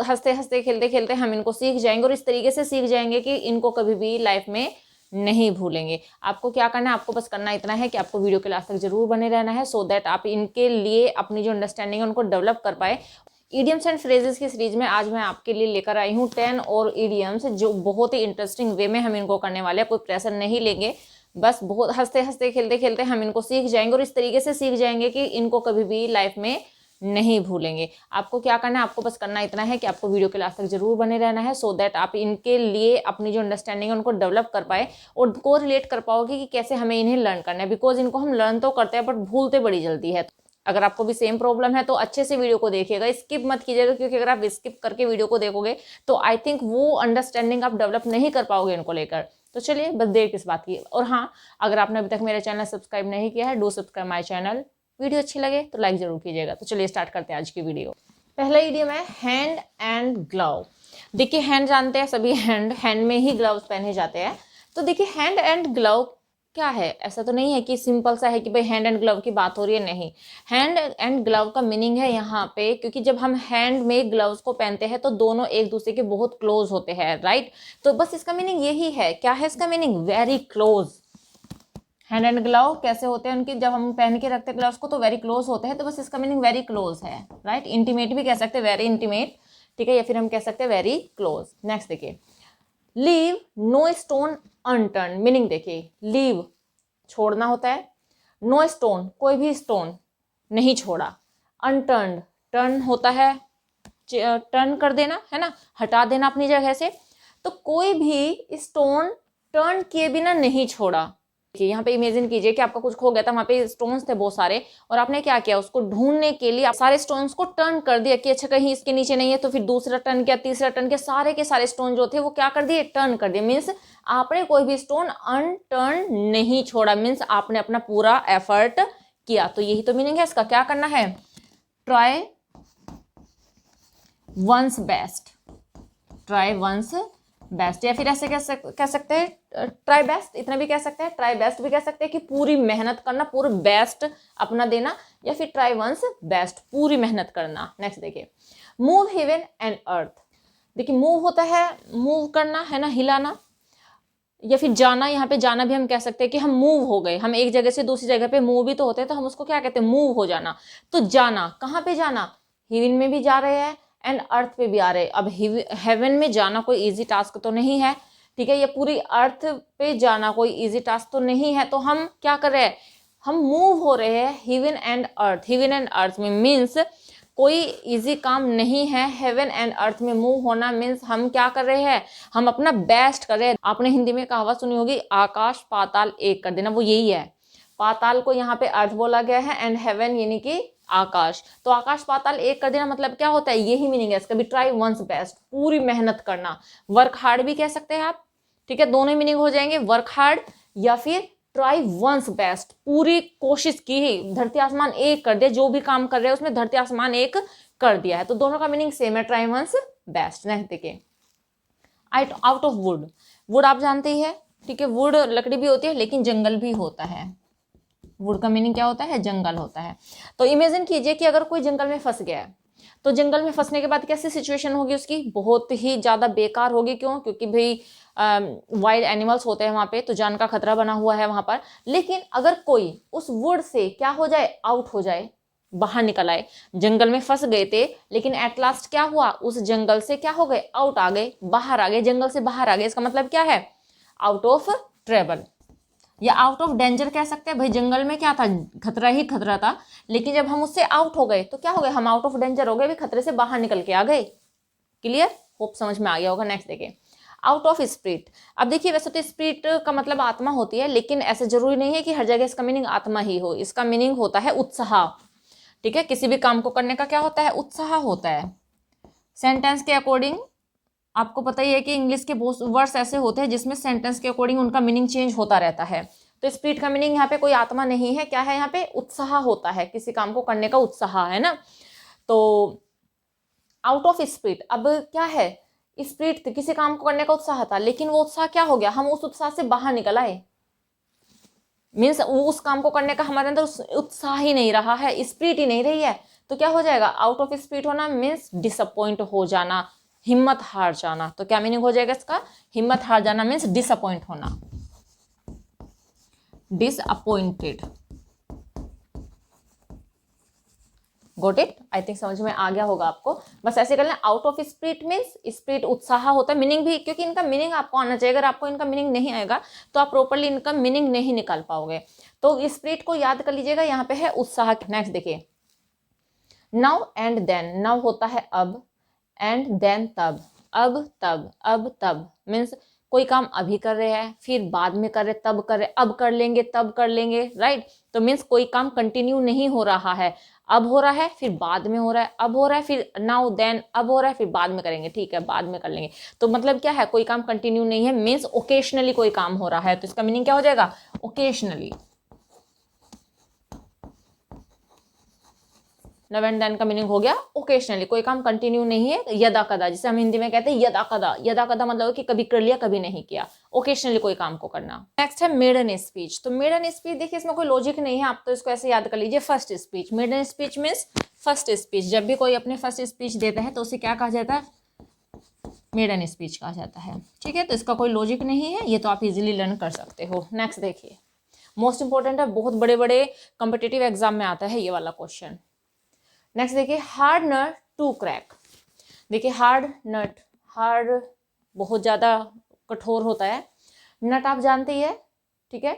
बहुत हंसते हंसते खेलते खेलते हम इनको सीख जाएंगे और इस तरीके से सीख जाएंगे कि इनको कभी भी लाइफ में नहीं भूलेंगे। आपको क्या करना है, आपको बस करना इतना है कि आपको वीडियो के लास्ट तक जरूर बने रहना है, सो दैट आप इनके लिए अपनी जो अंडरस्टैंडिंग है उनको डेवलप कर पाए। इडियम्स एंड फ्रेजेस की सीरीज में आज मैं आपके लिए लेकर आई हूँ 10 और इडियम्स, जो बहुत ही इंटरेस्टिंग वे में हम इनको करने वाले हैं। कोई प्रेशर नहीं लेंगे, बस बहुत हंसते हंसते खेलते खेलते हम इनको सीख जाएंगे और इस तरीके से सीख जाएंगे कि इनको कभी भी लाइफ में नहीं भूलेंगे। आपको क्या करना है, आपको बस करना इतना है कि आपको वीडियो के लास्ट तक जरूर बने रहना है, सो दैट आप इनके लिए अपनी जो अंडरस्टैंडिंग है उनको डेवलप कर पाए और को रिलेट कर पाओगे कि कैसे हमें इन्हें लर्न करना है। बिकॉज इनको हम लर्न तो करते हैं बट भूलते बड़ी जल्दी है। अगर आपको भी सेम प्रॉब्लम है तो अच्छे से वीडियो को देखिएगा, स्किप मत कीजिएगा, क्योंकि अगर आप स्किप करके वीडियो को देखोगे तो आई थिंक वो अंडरस्टैंडिंग आप डेवलप नहीं कर पाओगे इनको लेकर। तो चलिए बस देर किस बात की। और हाँ, अगर आपने अभी तक मेरा चैनल सब्सक्राइब नहीं किया है, do subscribe my channel. Video अच्छी लगे तो लाइक जरूर कीजिएगा। तो चलिए स्टार्ट करते हैं आज की वीडियो। पहला इडियम है हैंड एंड ग्लव। देखिए हैंड जानते हैं सभी, हैंड में ही ग्लव्स पहने जाते हैं। तो देखिए हैंड एंड ग्लव क्या है, ऐसा तो नहीं है कि सिंपल सा है कि भाई हैंड एंड ग्लव की बात हो रही है, नहीं। हैंड एंड ग्लव का मीनिंग है यहाँ पे, क्योंकि जब हम हैंड में ग्लव्स को पहनते हैं तो दोनों एक दूसरे के बहुत क्लोज होते हैं, राइट। तो बस इसका मीनिंग यही है। क्या है इसका meaning? Very close. Hand and glove कैसे होते हैं उनकी, जब हम पहन के रखते हैं ग्लव्स को तो वेरी क्लोज होते हैं। तो बस इसका मीनिंग वेरी क्लोज है, राइट। इंटीमेट भी कह सकते हैं, वेरी इंटीमेट, ठीक है, या फिर हम कह सकते हैं वेरी क्लोज। नेक्स्ट देखिए, leave no stone unturned. Meaning देखिए, लीव छोड़ना होता है, नो स्टोन कोई भी स्टोन नहीं छोड़ा, अनटर्न टर्न होता है टर्न कर देना, है ना, हटा देना अपनी जगह से। तो कोई भी स्टोन टर्न किए बिना नहीं छोड़ा। यहाँ पे इमेजिन कीजिए कि आपका कुछ खो गया था, वहां पे स्टोन्स थे बहुत सारे, और आपने क्या किया, उसको ढूंढने के लिए आप सारे स्टोन्स को टर्न कर दिया कि अच्छा कहीं इसके नीचे नहीं है, तो फिर दूसरा टर्न किया, तीसरा टर्न किया, सारे के सारे स्टोन जो थे वो क्या कर दिए, टर्न कर दिए। मीन्स आपने कोई भी स्टोन अनटर्न नहीं छोड़ा, मीन्स आपने अपना पूरा एफर्ट किया। तो यही तो मीनिंग है इसका। क्या करना है, try one's best, try one's best, या फिर ऐसे कह सकते हैं ट्राई बेस्ट, इतना भी कह सकते हैं, ट्राई बेस्ट भी कह सकते हैं कि पूरी मेहनत करना, पूरा बेस्ट अपना देना, या फिर ट्राई वंस बेस्ट, पूरी मेहनत करना। नेक्स्ट देखिए, मूव हेवन एंड अर्थ। देखिए मूव होता है मूव करना, है ना, हिलाना, या फिर जाना। यहाँ पे जाना भी हम कह सकते हैं कि हम मूव हो गए, हम एक जगह से दूसरी जगह पे मूव भी तो होते हैं, तो हम उसको क्या कहते हैं, मूव हो जाना। तो जाना, कहाँ पे जाना, हेवन में भी जा रहे हैं एंड अर्थ पे भी आ रहे हैं। अब हेवन में जाना कोई इजी टास्क तो नहीं है, ठीक है, ये पूरी अर्थ पे जाना कोई इजी टास्क तो नहीं है। तो हम क्या कर रहे हैं, हम मूव हो रहे हैं heaven and earth. Heaven and earth में मीन्स कोई इजी काम नहीं है। हेवन एंड अर्थ में मूव होना मीन्स हम क्या कर रहे हैं, हम अपना बेस्ट कर रहे हैं। आपने हिंदी में कहावत सुनी होगी, आकाश पाताल एक कर देना, वो यही है। पाताल को यहाँ पे अर्थ बोला गया है एंड हेवन यानी कि आकाश। तो आकाश पाताल एक कर देना मतलब क्या होता है, यही मीनिंग है इसका भी। ट्राई वंस बेस्ट, पूरी मेहनत करना, वर्क हार्ड भी कह सकते हैं आप, ठीक है, दोनों मीनिंग हो जाएंगे, वर्क हार्ड या फिर ट्राई वंस बेस्ट, पूरी कोशिश की, धरती आसमान एक कर दिया, जो भी काम कर रहे हैं उसमें धरती आसमान एक कर दिया है। तो दोनों का मीनिंग सेम है, ट्राई वंस बेस्ट। नेक्स्ट देखिए, आउट ऑफ वुड। वुड आप जानते ही है, ठीक है, वुड लकड़ी भी होती है लेकिन जंगल भी होता है। वुड का मीनिंग क्या होता है, जंगल होता है। तो इमेजिन कीजिए कि अगर कोई जंगल में फंस गया है, तो जंगल में फंसने के बाद कैसी सिचुएशन होगी उसकी, बहुत ही ज्यादा बेकार होगी। क्यों? क्योंकि भाई वाइल्ड एनिमल्स होते हैं वहां पे, तो जान का खतरा बना हुआ है वहां पर। लेकिन अगर कोई उस वुड से क्या हो जाए, आउट हो जाए, बाहर निकल आए, जंगल में फंस गए थे लेकिन एट लास्ट क्या हुआ, उस जंगल से क्या हो गए, आउट आ गए, बाहर आ गए, जंगल से बाहर आ गए। इसका मतलब क्या है, आउट ऑफ ट्रेवल या आउट ऑफ डेंजर कह सकते हैं। भाई जंगल में क्या था, खतरा ही खतरा था, लेकिन जब हम उससे आउट हो गए तो क्या हो गए, हम आउट ऑफ डेंजर हो गए, भी खतरे से बाहर निकल के आ गए। क्लियर? होप समझ में आ गया होगा। नेक्स्ट देखिए, आउट ऑफ स्पिरिट। अब देखिए वैसे तो स्पिरिट का मतलब आत्मा होती है, लेकिन ऐसे जरूरी नहीं है कि हर जगह इसका मीनिंग आत्मा ही हो। इसका मीनिंग होता है उत्साह, ठीक है, किसी भी काम को करने का क्या होता है, उत्साह होता है। सेंटेंस के अकॉर्डिंग आपको पता ही है कि इंग्लिश के बहुत वर्ड्स ऐसे होते हैं जिसमें सेंटेंस के अकॉर्डिंग उनका मीनिंग चेंज होता रहता है। तो स्पिरिट का मीनिंग यहाँ पे कोई आत्मा नहीं है, क्या है यहाँ पे, उत्साह होता है, किसी काम को करने का उत्साह, है ना। तो आउट ऑफ स्पिरिट, अब क्या है, स्पिरिट किसी काम को करने का उत्साह था, लेकिन वो उत्साह क्या हो गया, हम उस उत्साह से बाहर निकल आए। मीन्स उस काम को करने का हमारे अंदर उत्साह ही नहीं रहा है, स्पिरिट ही नहीं रही है, तो क्या हो जाएगा, आउट ऑफ स्पीड होना मीन्स डिसअपॉइंट हो जाना, हिम्मत हार जाना। तो क्या मीनिंग हो जाएगा इसका, हिम्मत हार जाना मीन्स डिसअपॉइंट होना, disappointed. Got it, I think समझ में आ गया होगा आपको। बस ऐसे कर लें, out of spirit means spirit उत्साह होता है, मीनिंग भी, क्योंकि इनका मीनिंग आपको आना चाहिए। अगर आपको इनका मीनिंग नहीं आएगा तो आप प्रॉपरली इनका मीनिंग नहीं निकाल पाओगे। तो स्पिरिट को याद कर लीजिएगा, यहाँ पे है उत्साह। नेक्स्ट देखिए, नाउ एंड देन, नाउ होता है अब, एंड देन तब, अब तब, अब तब मीन्स कोई काम अभी कर रहे हैं, फिर बाद में कर रहे, तब कर रहे, अब कर लेंगे, तब कर लेंगे, राइट। तो मीन्स कोई काम कंटिन्यू नहीं हो रहा है, अब हो रहा है फिर बाद में हो रहा है, अब हो रहा है फिर नाउ देन, अब हो रहा है फिर बाद में करेंगे, ठीक है बाद में कर लेंगे। तो मतलब क्या है, कोई काम कंटिन्यू नहीं है, मीन्स ओकेशनली कोई काम हो रहा है। तो इसका मीनिंग क्या हो जाएगा, ओकेशनली। नाउ एंड देन का मीनिंग हो गया ओकेशनली, कोई काम कंटिन्यू नहीं है, यदा कदा, जिसे हम हिंदी में कहते हैं यदा कदा। यदा कदा मतलब कि कभी कर लिया कभी नहीं किया, ओकेशनली कोई काम को करना। नेक्स्ट है मेडन स्पीच। तो मेडन स्पीच देखिए, इसमें कोई लॉजिक नहीं है, आप तो इसको ऐसे याद कर लीजिए, first speech. Maiden speech means first speech. जब भी कोई अपने फर्स्ट स्पीच देता है तो उसे क्या कहा जाता है, मेडन स्पीच कहा जाता है, ठीक है। तो इसका कोई लॉजिक नहीं है, ये तो आप इजीली लर्न कर सकते हो। नेक्स्ट देखिए, मोस्ट इंपॉर्टेंट है, बहुत बड़े बड़े कॉम्पिटिटिव एग्जाम में आता है ये वाला क्वेश्चन। नेक्स्ट देखिए, हार्ड नट टू क्रैक। देखिए हार्ड नट, हार्ड बहुत ज़्यादा कठोर होता है, नट आप जानते ही है, ठीक है,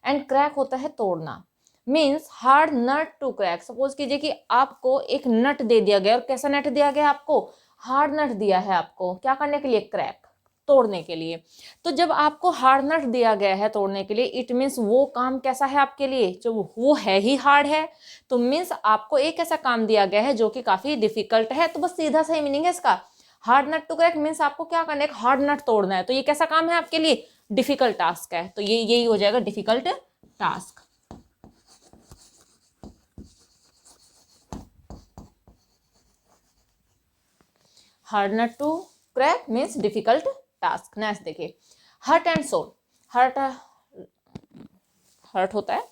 एंड क्रैक होता है तोड़ना। Means hard nut to crack, suppose कीजिए कि आपको एक नट दे दिया गया, और कैसा नट दिया गया आपको, हार्ड नट दिया है आपको, क्या करने के लिए, क्रैक, तोड़ने के लिए। तो जब आपको हार्ड नट दिया गया है तोड़ने के लिए, इट मीन्स वो काम कैसा है आपके लिए, जो वो है ही हार्ड है। तो मीन्स आपको एक ऐसा काम दिया गया है जो कि काफी डिफिकल्ट है। तो बस सीधा सही मीनिंग है इसका, hard nut to crack means आपको क्या करना है, एक हार्ड नट तोड़ना है। तो ये कैसा काम है आपके लिए, डिफिकल्ट टास्क है। तो ये यही हो जाएगा difficult task. Hard nut to crack means difficult task. Next देखिए, heart and soul. Heart, heart होता है,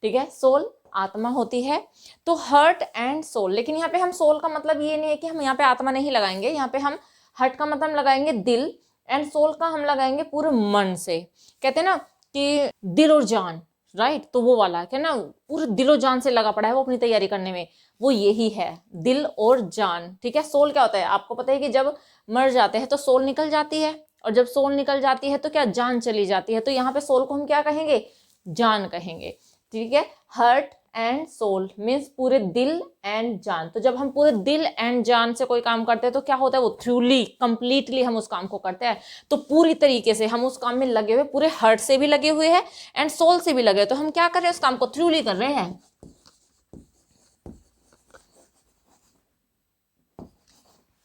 ठीक है, सोल आत्मा होती है। तो हर्ट एंड सोल, लेकिन यहाँ पे हम सोल का मतलब ये नहीं है कि हम यहाँ पे आत्मा नहीं लगाएंगे, यहाँ पे हम हर्ट का मतलब लगाएंगे दिल, एंड सोल का हम लगाएंगे पूरे मन से। कहते हैं ना कि दिल और जान, राइट, तो वो वाला क्या ना, पूरे दिलो जान से लगा पड़ा है वो अपनी तैयारी करने में, वो यही है, दिल और जान, ठीक है। सोल क्या होता है, आपको पता है कि जब मर जाते हैं तो सोल निकल जाती है, और जब सोल निकल जाती है तो क्या, जान चली जाती है। तो यहाँ पे सोल को हम क्या कहेंगे, जान कहेंगे, ठीक है। हर्ट एंड सोल मीन्स पूरे दिल एंड जान। तो जब हम पूरे दिल एंड जान से कोई काम करते हैं तो क्या होता है, वो थ्रूली कंप्लीटली हम उस काम को करते हैं। तो पूरी तरीके से हम उस काम में लगे हुए, पूरे हर्ट से भी लगे हुए हैं एंड सोल से भी लगे। तो हम क्या कर रहे हैं, उस काम को थ्रूली कर रहे हैं।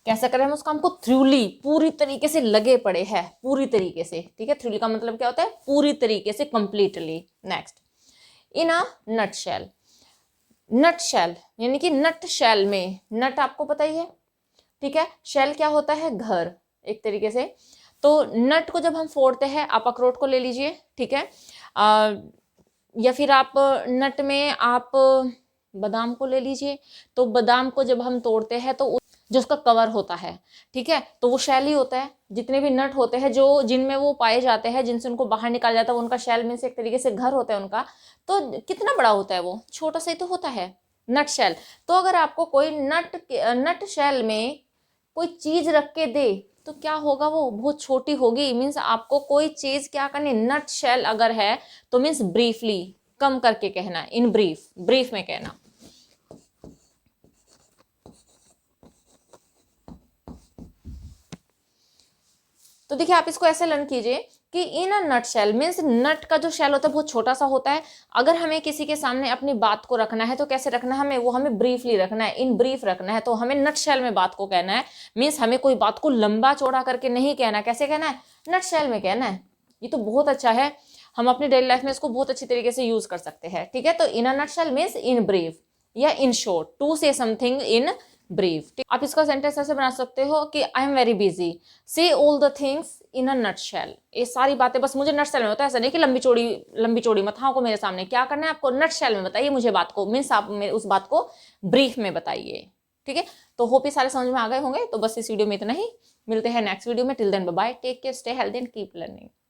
कैसे कर रहे हैं हम उस काम को, थ्रूली, पूरी तरीके से लगे पड़े हैं, पूरी तरीके से, ठीक है। थ्रूली का मतलब क्या होता है, पूरी तरीके से, completely. Next, in a nutshell. Nutshell यानी कि नट शेल में, नट आपको पता ही है, ठीक है, शेल क्या होता है, घर, एक तरीके से। तो नट को जब हम फोड़ते हैं, आप अखरोट को ले लीजिए, ठीक है, या फिर आप नट में आप बादाम को ले लीजिए। तो बादाम को जब हम तोड़ते हैं तो जो उसका कवर होता है, ठीक है, तो वो शेल ही होता है। जितने भी नट होते हैं जो जिनमें वो पाए जाते हैं, जिनसे उनको बाहर निकाला जाता है, उनका शेल में से एक तरीके से घर होता है उनका। तो कितना बड़ा होता है वो, छोटा सा ही तो होता है नट शेल। तो अगर आपको कोई नट शेल में कोई चीज रख के दे तो क्या होगा, वो बहुत छोटी होगी। मीन्स आपको कोई चीज क्या करनी, नट शेल अगर है तो मीन्स ब्रीफली, कम करके कहना, इन ब्रीफ, ब्रीफ में कहना। तो देखिए आप इसको ऐसे लर्न कीजिए कि इन अ नट शेल मीन्स नट का जो शेल होता है बहुत छोटा सा होता है। अगर हमें किसी के सामने अपनी बात को रखना है तो कैसे रखना है हमें, वो हमें ब्रीफली रखना है, इन ब्रीफ रखना है। तो हमें नट शेल में बात को कहना है, मीन्स हमें कोई बात को लंबा चौड़ा करके नहीं कहना। कैसे कहना है, नट शेल में कहना है। ये तो बहुत अच्छा है, हम अपनी डेली लाइफ में इसको बहुत अच्छी तरीके से यूज कर सकते हैं, ठीक है। तो in a nutshell means in brief या in short, to say something in brief. आप इसका सेंटेंस ऐसे बना सकते हो कि I am very busy, say all the things in a nutshell. ये सारी बातें बस मुझे नटशेल में बताओ, ऐसा नहीं कि लंबी चौड़ी मथाओं को मेरे सामने क्या करना है आपको, नटशेल में बताइए मुझे बात को, मीन्स आप उस बात को ब्रीफ में बताइए। ठीक है, तो होप ये सारे समझ में आ गए होंगे। तो बस इस वीडियो में इतना ही, मिलते हैं नेक्स्ट वीडियो में। Till then bye bye, take care, stay healthy and keep learning.